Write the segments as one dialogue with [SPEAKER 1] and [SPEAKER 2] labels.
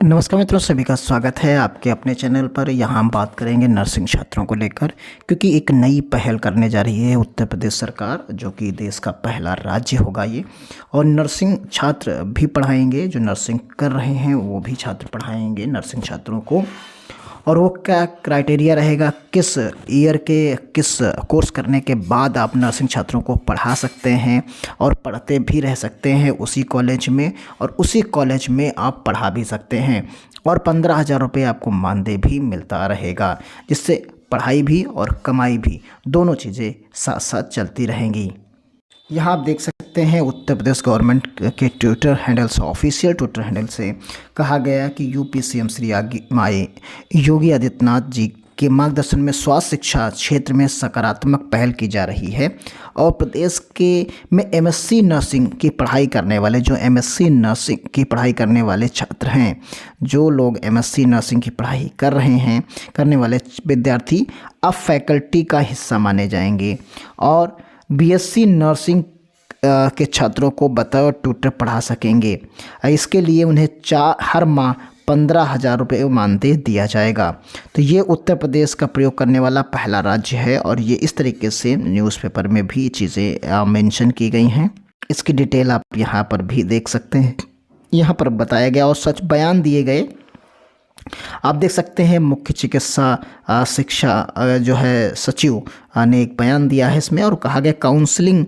[SPEAKER 1] नमस्कार मित्रों, सभी का स्वागत है आपके अपने चैनल पर। यहाँ हम बात करेंगे नर्सिंग छात्रों को लेकर, क्योंकि एक नई पहल करने जा रही है उत्तर प्रदेश सरकार, जो कि देश का पहला राज्य होगा ये। और नर्सिंग छात्र भी पढ़ाएंगे, जो नर्सिंग कर रहे हैं वो भी छात्र पढ़ाएंगे नर्सिंग छात्रों को। और वो क्या क्राइटेरिया रहेगा, किस ईयर के किस कोर्स करने के बाद आप नर्सिंग छात्रों को पढ़ा सकते हैं और पढ़ते भी रह सकते हैं उसी कॉलेज में, और उसी कॉलेज में आप पढ़ा भी सकते हैं। और 15,000 रुपये आपको मानदेय भी मिलता रहेगा, जिससे पढ़ाई भी और कमाई भी दोनों चीज़ें साथ साथ चलती रहेंगी। यहाँ आप देख सकते हैं उत्तर प्रदेश गवर्नमेंट के ट्विटर हैंडल से, ऑफिशियल ट्विटर हैंडल से कहा गया कि यूपी सीएम श्री योगी आदित्यनाथ जी के मार्गदर्शन में स्वास्थ्य शिक्षा क्षेत्र में सकारात्मक पहल की जा रही है। और प्रदेश के में एमएससी नर्सिंग की पढ़ाई करने वाले, जो एमएससी नर्सिंग की पढ़ाई करने वाले छात्र हैं, जो लोग एमएससी नर्सिंग की पढ़ाई कर रहे हैं, करने वाले विद्यार्थी अब फैकल्टी का हिस्सा माने जाएंगे। और बीएससी नर्सिंग के छात्रों को बतौर ट्यूटर पढ़ा सकेंगे। इसके लिए उन्हें हर माह 15,000 रुपये मानदेय दिया जाएगा। तो ये उत्तर प्रदेश का प्रयोग करने वाला पहला राज्य है, और ये इस तरीके से न्यूज़पेपर में भी चीज़ें मेंशन की गई हैं। इसकी डिटेल आप यहाँ पर भी देख सकते हैं। यहाँ पर बताया गया और सच बयान दिए गए, आप देख सकते हैं। मुख्य चिकित्सा शिक्षा जो है सचिव ने एक बयान दिया है इसमें, और कहा गया काउंसलिंग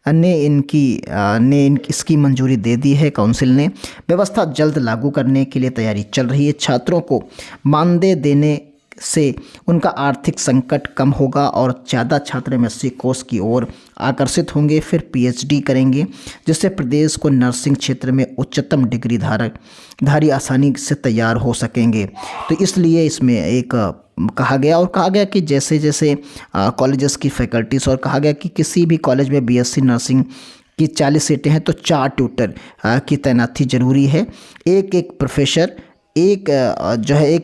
[SPEAKER 1] ने इसकी मंजूरी दे दी है। काउंसिल ने व्यवस्था जल्द लागू करने के लिए तैयारी चल रही है। छात्रों को मानदेय देने से उनका आर्थिक संकट कम होगा और ज़्यादा छात्र एमएससी कोर्स की ओर आकर्षित होंगे, फिर पीएचडी करेंगे, जिससे प्रदेश को नर्सिंग क्षेत्र में उच्चतम डिग्री धारी आसानी से तैयार हो सकेंगे। तो इसलिए इसमें एक कहा गया कि जैसे जैसे कॉलेजेस की फैकल्टीज, और कहा गया कि किसी भी कॉलेज में बीएससी नर्सिंग की 40 सीटें हैं तो 4 ट्यूटर की तैनाती जरूरी है। एक प्रोफेसर, एक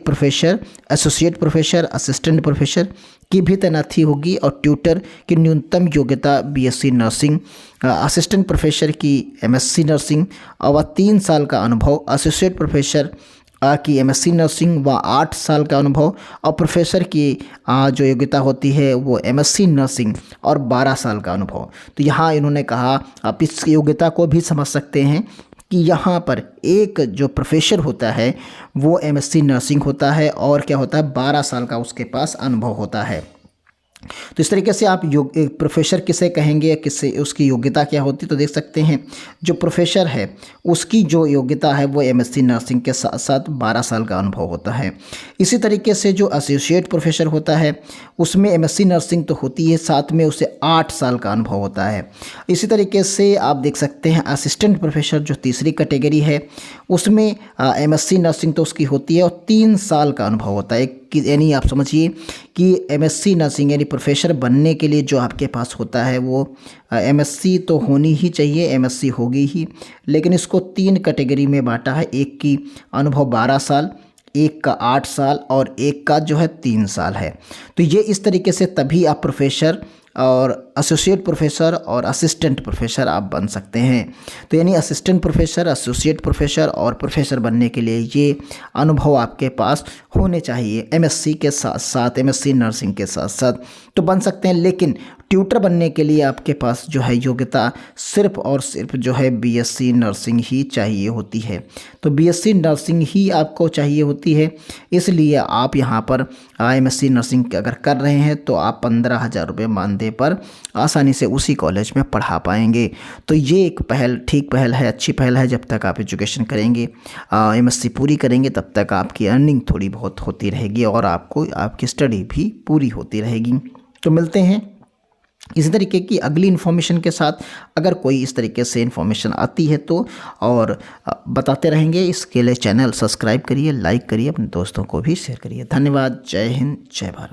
[SPEAKER 1] professor, associate professor, assistant professor की भी तैनाती होगी। और ट्यूटर की न्यूनतम योग्यता बीएससी नर्सिंग, असिस्टेंट प्रोफेसर की एमएससी नर्सिंग और 3 साल का अनुभव, एसोसिएट प्रोफेसर की एमएससी नर्सिंग व 8 साल का अनुभव, और प्रोफेसर की जो योग्यता होती है वो एमएससी नर्सिंग और 12 साल का अनुभव। तो यहाँ इन्होंने कहा, आप इस योग्यता को भी समझ सकते हैं कि यहाँ पर एक जो प्रोफेसर होता है वो एमएससी नर्सिंग होता है, और क्या होता है 12 साल का उसके पास अनुभव होता है। तो इस तरीके से आप प्रोफेसर किसे कहेंगे, किससे उसकी योग्यता क्या होती है, तो देख सकते हैं जो प्रोफेसर है उसकी जो योग्यता है वो एमएससी नर्सिंग के साथ साथ 12 साल का अनुभव होता है। इसी तरीके से जो एसोसिएट प्रोफेसर होता है उसमें एमएससी नर्सिंग तो होती है, साथ में उसे 8 साल का अनुभव होता है। इसी तरीके से आप देख सकते हैं असिस्टेंट प्रोफेसर जो तीसरी कैटेगरी है, उसमें एमएससी नर्सिंग तो उसकी होती है और 3 साल का अनुभव होता है। यानी आप समझिए कि एमएससी नर्सिंग यानी प्रोफेसर बनने के लिए जो आपके पास होता है वो एमएससी तो होनी ही चाहिए, एमएससी होगी ही, लेकिन इसको 3 कैटेगरी में बांटा है। एक की अनुभव 12 साल, एक का 8 साल और एक का जो है 3 साल है। तो ये इस तरीके से तभी आप प्रोफेसर और एसोसिएट प्रोफेसर और असिस्टेंट प्रोफेसर आप बन सकते हैं। तो यानी असिस्टेंट प्रोफेसर, एसोसिएट प्रोफेसर और प्रोफेसर बनने के लिए ये अनुभव आपके पास होने चाहिए, एमएससी के साथ साथ, एमएससी नर्सिंग के साथ साथ तो बन सकते हैं। लेकिन ट्यूटर बनने के लिए आपके पास जो है योग्यता सिर्फ और सिर्फ जो है बीएससी नर्सिंग ही चाहिए होती है। तो बीएससी नर्सिंग ही आपको चाहिए होती है, इसलिए आप यहाँ पर एमएससी नर्सिंग अगर कर रहे हैं तो आप 15,000 रुपये मानदेय पर आसानी से उसी कॉलेज में पढ़ा पाएंगे। तो ये एक पहल, ठीक पहल है, अच्छी पहल है। जब तक आप एजुकेशन करेंगे, एमएससी पूरी करेंगे, तब तक आपकी अर्निंग थोड़ी बहुत होती रहेगी और आपको आपकी स्टडी भी पूरी होती रहेगी। तो मिलते हैं इसी तरीके की अगली इन्फॉर्मेशन के साथ। अगर कोई इस तरीके से इन्फॉर्मेशन आती है तो और बताते रहेंगे। इसके लिए चैनल सब्सक्राइब करिए, लाइक करिए, अपने दोस्तों को भी शेयर करिए। धन्यवाद। जय हिंद, जय भारत।